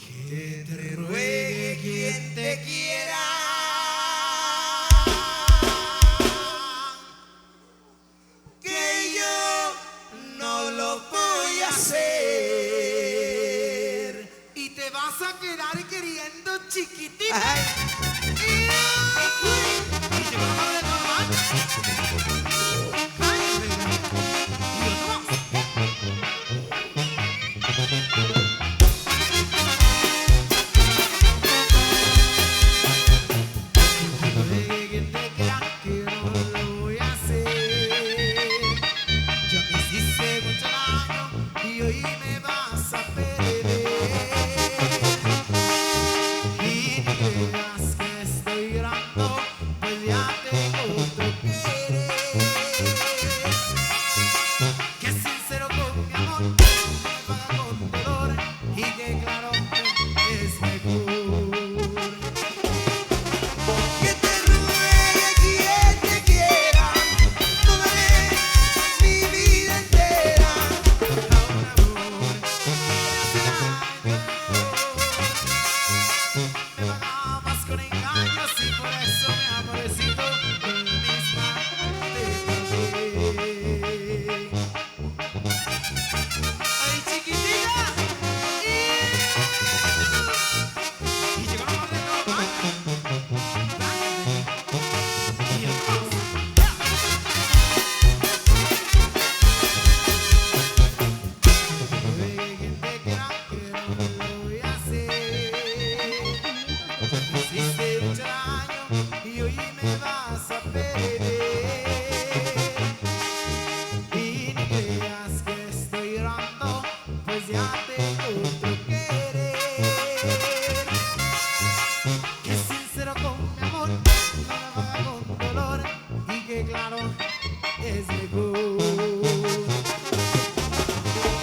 Que te ruegue quien te quiera, que yo no lo voy a hacer. Y te vas a quedar queriendo chiquitita. Ay. Y llegó la madre normal. Ay, y otro más. Quien te quiera, que no lo voy a hacer. Ya me hiciste mucho daño y hoy me vas a perder. Y ni creas que estoy llorando, pues ya tengo otro querer. Que es sincero con mi amor, me paga con dolor y que claro es mejor. Que te ruegue quien te quiera, no daré mi vida entera A un amor que hace daño. Me pagabas con engaños y por eso mi amorcito con la misma te pagué. ¡Ay, chiquitita! Y llegó la madre normal. Y otro más. Ruegue quien te quiera, que no lo voy a hacer. Me hiciste mucho daño y hoy me vas a perder. Y ni creas que estoy llorando, pues ya tengo otro querer. Que es sincero con mi amor, no me paga con dolor y que claro es mejor.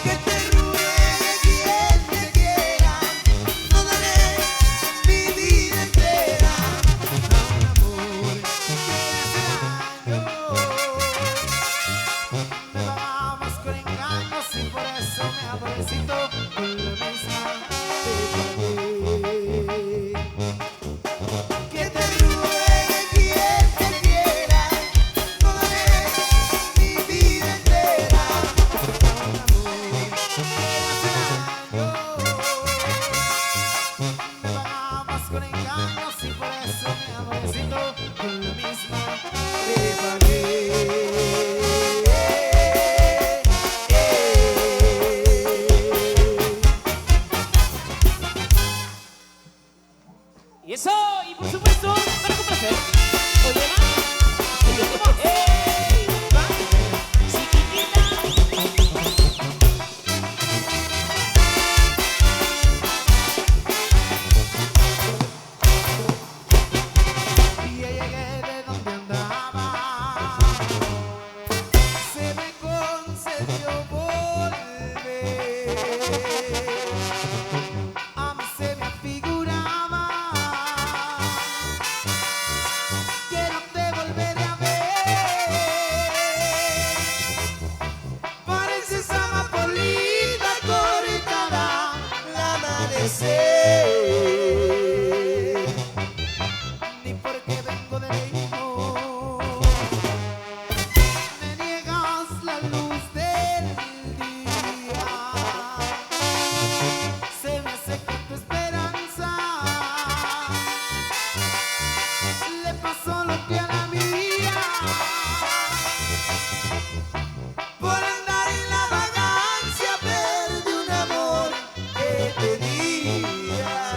que te ruegue quien te quiera, no daré mi vida entera A un amor que hace daño. Me pagabas con engaños y por eso mi amorcito con la misma te pagué. que te ruegue quien te quiera, no daré mi vida entera A un amor que hace daño. Me pagabas con engaños y por eso mi amorcito con la misma te pagué. Y eso, y por supuesto, para complacer. Oye, más. Y otro más. ¡Ey! Chiquitita. Y ya llegué de donde andaba. Se me concedió volver. A mí se me afiguraba que no te volveré a ver. Pareces amapolita cortada al amanecer. Ni porque vengo de lejos me niegas la luz del día. Se me seca tu esperanza, le pasó lo que a la mía. por andar en la vagancia perdí un amor que tenía.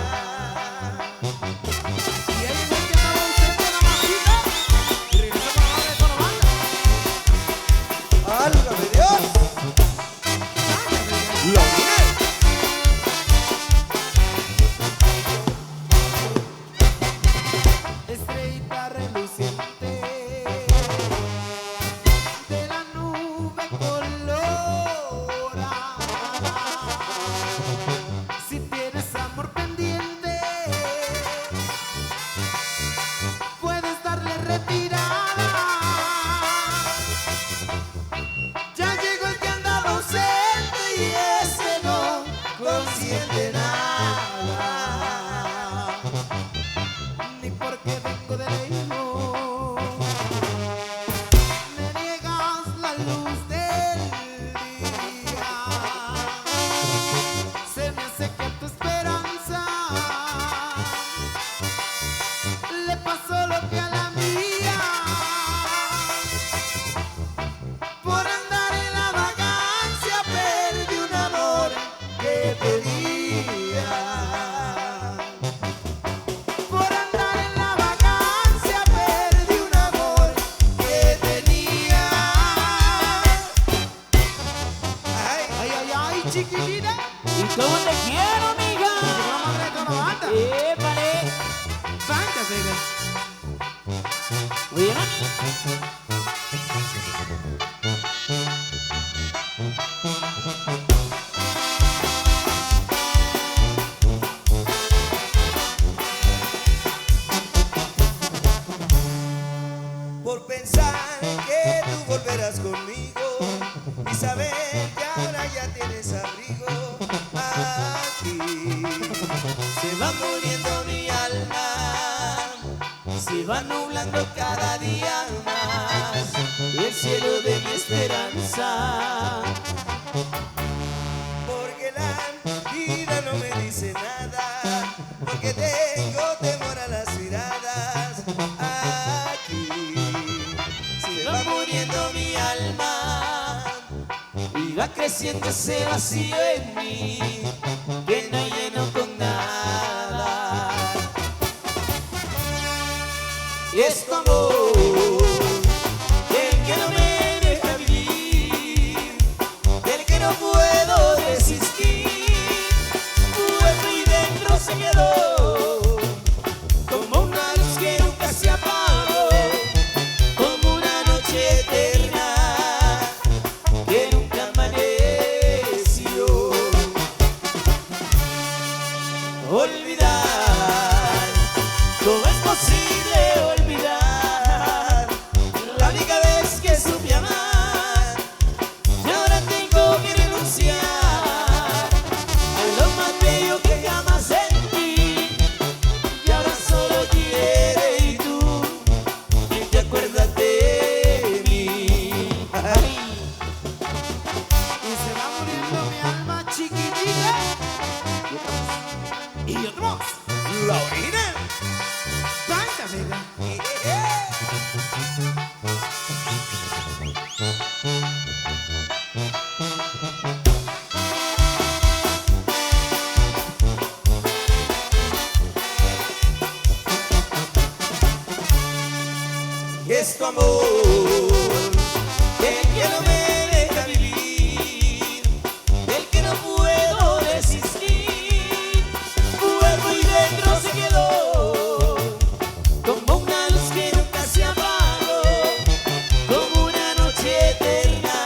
volverás conmigo y saber que ahora ya tienes abrigo aquí. Se va muriendo mi alma, se va nublando cada día más el cielo de mi esperanza, porque la vida no me dice nada, porque tengo temor a las miradas aquí. Se va muriendo mi alma y va creciendo ese vacío en mí que no lleno con nada. Y es tu amor el que no me deja vivir, del que no puedo desistir. Vuelvo y dentro se quedó como una luz que nunca se apagó, como una noche eterna que nunca amaneció. Olvidar, ¿cómo es posible olvidar la única vez que supe amar? Y ahora tengo que renunciar a lo más bello que jamás sentí, y ahora solo quiere y tú, y te acuerdas de mí. Ay. Y se va muriendo mi alma chiquitita. Y otro más. La orina. Tanta vega. Es tu amor el que no me deja vivir, del que no puedo desistir. Vuelvo y dentro se quedó como una luz que nunca se apagó, como una noche eterna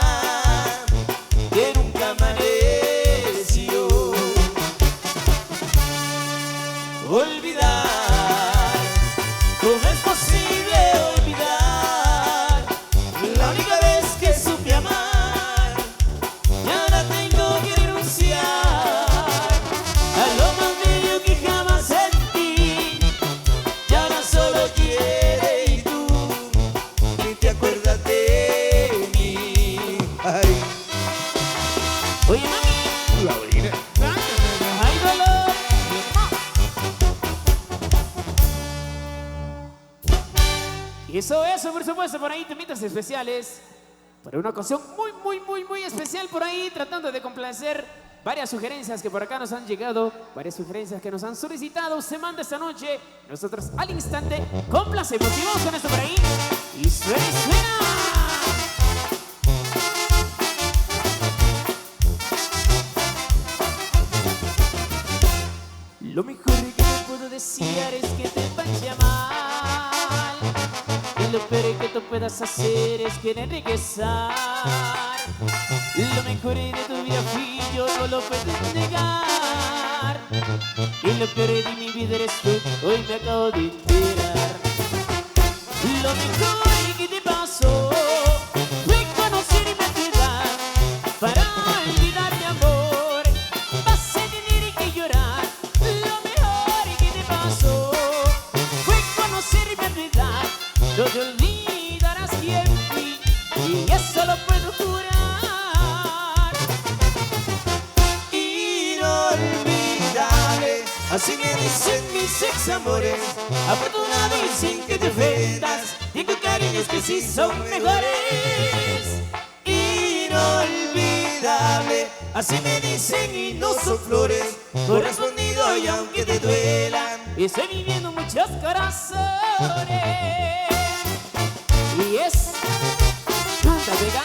que nunca amaneció. Olvidar, ¿cómo es posible olvidar la única vez que supe amar? Y ahora tengo que renunciar a lo más bello que jamás sentí, y ahora solo quiere y tú, ni te acuerdas de mí. Ay. Oye, mami, La orina. Tanta vega. hay dolor. Y eso, por supuesto, por ahí temitas especiales. Para una ocasión muy especial por ahí, tratando de complacer varias sugerencias que por acá nos han llegado, varias sugerencias que nos han solicitado. Se manda esta noche, nosotros al instante complacemos. Y vamos con esto por ahí. Y suena y suena. Lo mejor que te puedo desear es que te vaya mal, y lo peor que tú puedas hacer es querer regresar. Lo mejor de tu vida fui yo, no lo puedes negar, y lo peor de mi vida eres tú, hoy me acabo de enterar. Lo mejor que te pasó fue conocerme a tu edad. Para olvidar mi amor vas a tener que llorar. Lo mejor que te pasó fue conocerme a tu edad. No te olvidarás quién fui, y eso lo puedo jurar. Inolvidable, así me dicen mis ex amores, afortunado y sin que te ofendas, y con cariños que sí son mejores. Inolvidable, así me dicen y no son flores, correspondido y aunque te duelan. Y estoy viviendo muchos corazones. Y es Canta Vega.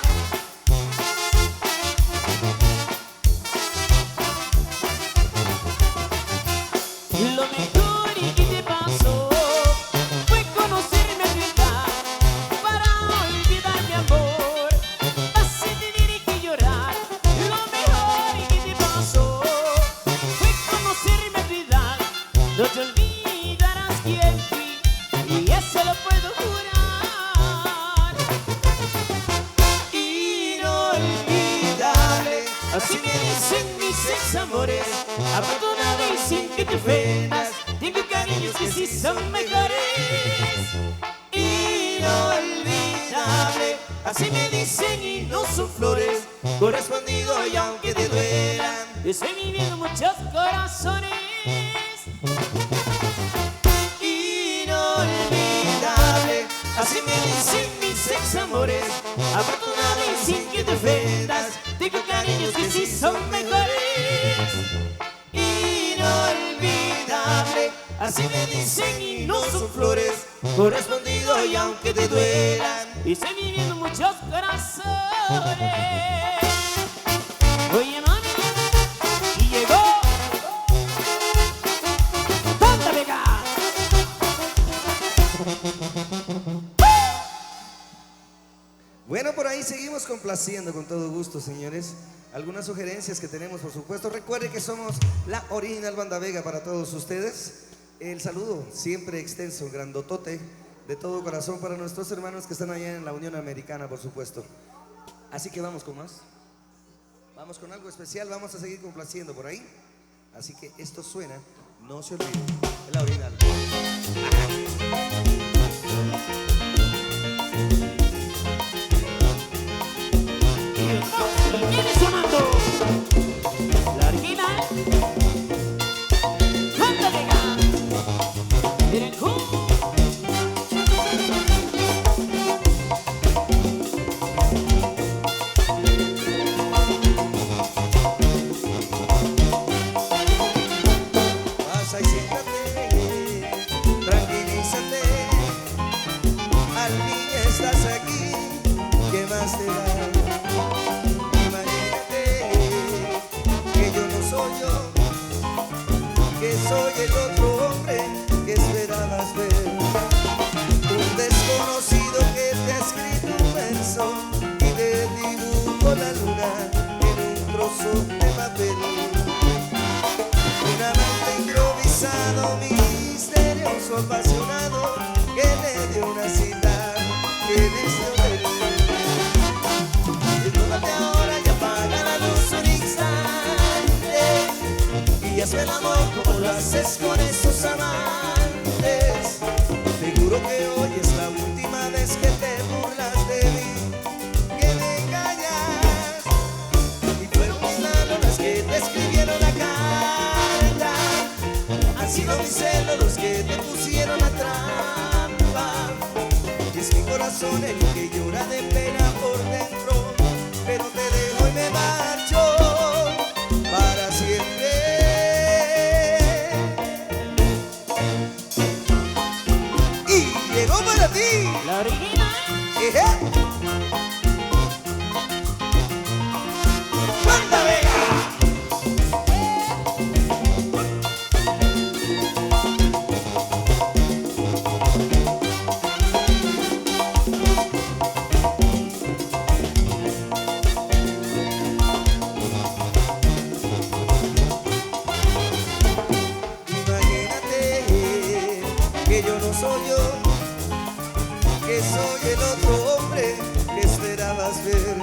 Lo mejor que te pasó fue conocerme a tu edad. Para olvidar mi amor vas a tener que llorar. Lo mejor que te pasó fue conocerme a tu edad. No te olvidarás quién fui, y eso lo puedo jurar. amores, afortunado y sin que te ofendas. Tengo cariños que sí son mejores. Inolvidable, así me dicen y no son flores. Correspondido y aunque te duelan, Estoy viviendo muchos corazones. inolvidable, así me dicen mis ex amores. Afortunado y sin que te ofendas. Tengo cariños que sí son mejores. Inolvidable, así me dicen y no son flores. Correspondido y aunque te duelan, Y estoy viviendo muchos corazones. Oye, mami, y llegó Banda Vega. Bueno, por ahí seguimos complaciendo con todo gusto, señores. Algunas sugerencias que tenemos, por supuesto. Recuerden que somos la original Banda Vega para todos ustedes. El saludo siempre extenso, grandotote, de todo corazón para nuestros hermanos que están allá en la Unión Americana, por supuesto. Así que vamos con más. Vamos con algo especial, vamos a seguir complaciendo por ahí. Así que esto suena, no se olviden, es la original. Viene sonando la original Banda Vega. Miren, Pasa y siéntate, tranquilízate. Al fin estás aquí, ¿qué más te da? Imagínate que yo no soy yo, que soy el otro hombre que esperabas ver. Un desconocido que te ha escrito un verso y te dibujo la luna en un trozo de papel. Un amante improvisado, misterioso, apasionado, que le dio una cita en este hotel. Desnúdate ahora y apaga la luz un instante y haz el amor como lo haces con esos amantes. Te juro que hoy es la última vez que te burlas de mí, que me engañas. Y fueron mis manos las que te escribieron la carta, han sido mis celos los que te pusieron la trampa. Es mi corazón el que llora de pena por dentro, pero te dejo y me marcho para siempre. Y llegó para ti. la original Eje. Banda Vega. Imagínate que yo no soy yo, que soy el otro hombre que esperabas ver.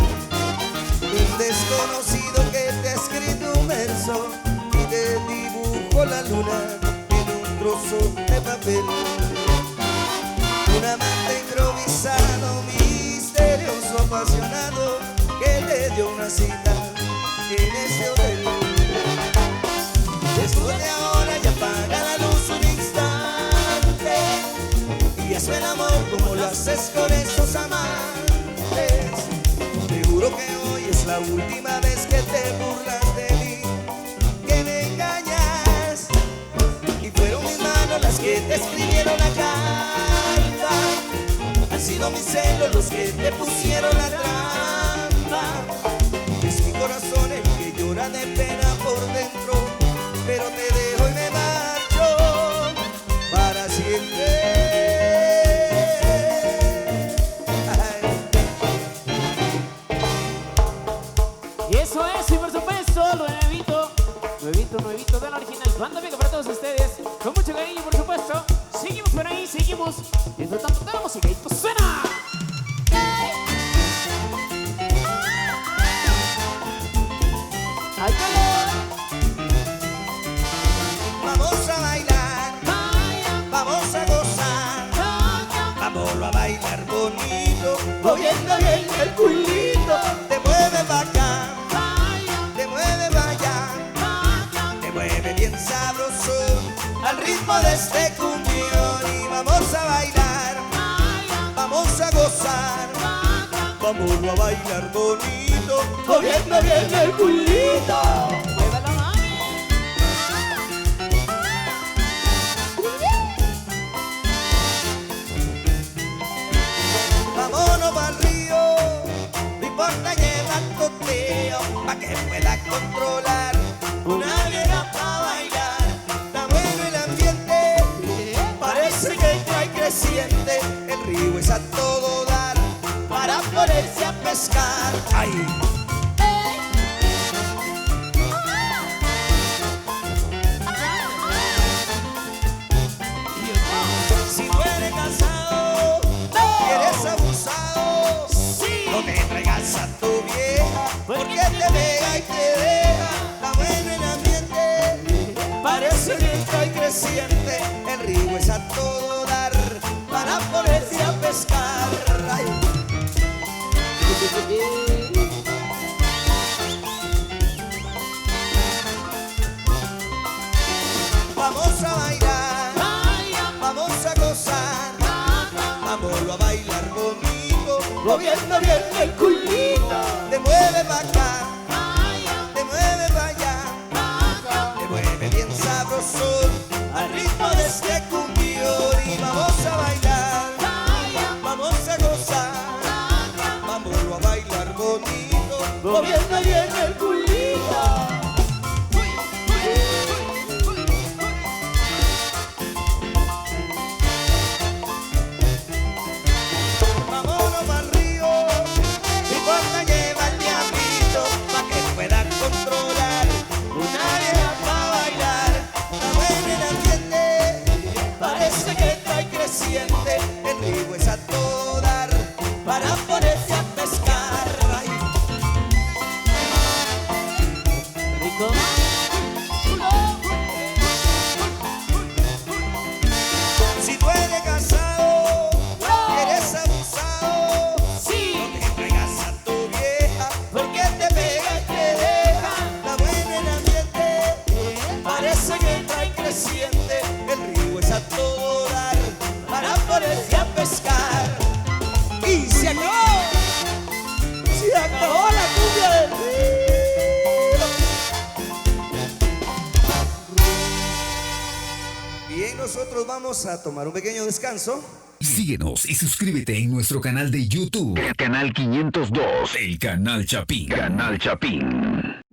Un desconocido que te ha escrito un verso y te dibujó la luna en un trozo de papel. Un amante improvisado, misterioso, apasionado, que le dio una cita en ese hotel. Desnude ahora y apaga la luz un instante y haz el amor como lo haces con esos amantes. Te juro que hoy es la última vez que te burlas de mí, que me engañas. Y fueron mis manos las que te escribieron la carta, han sido mis celos los que te pusieron la trampa. Es mi corazón el que llora de pena por dentro, pero te dejo y me marcho para siempre. Y eso es, y por supuesto, lo nuevito de la original Banda Vega para todos ustedes. Con mucho cariño, por supuesto. Seguimos por ahí, seguimos disfrutando de la música. Y esto suena. ¡Ay, calor! bonito, moviendo bien el culito. Te mueve pa' acá, te mueve pa' allá, te mueve bien sabroso al ritmo de este cumbión. Y vamos a bailar, vamos a gozar, vamos a bailar bonito, moviendo bien el culito. Muévalo, mami. Vámonos pa'l río, no importa llevar coteo, pa' que pueda controlar una vieja pa' bailar. Está bueno el ambiente, parece que trae creciente. El río es a todo dar para ponerse a pescar. ¡Ay! Si tú eres casado, eres abusado, no te traigas a tu vieja, porque te pega y te deja. Está bueno el ambiente, parece que está creciente. El río es a todo dar para ponerse a pescar. Ay. Vamos a bailar, vamos a gozar, vamos a bailar bonito, moviendo bien el culito. Te mueve pa' acá, te mueve pa' allá, te mueve bien sabroso al ritmo de este cumbión. Y vamos a bailar, vamos a gozar, vamos a bailar bonito, moviendo bien el culito. Vámonos pa'l río, no importa llevar el diablito, pa' que pueda controlar una vieja pa' bailar. Está bueno el ambiente, parece que trae creciente. El río es a todo dar para ponerse a pescar. Ay. Rico. Si tú eres casado, eres abusado, no te traigas a tu vieja, porque te pega y te deja. Está bueno el ambiente, parece que trae creciente. El río es a todo dar para ponerse a pescar. Y se acabó la cumbia del río. Bien, nosotros vamos a tomar un pequeño descanso. Síguenos y suscríbete en nuestro canal de YouTube. Canal 502. El Canal Chapín. Canal Chapín.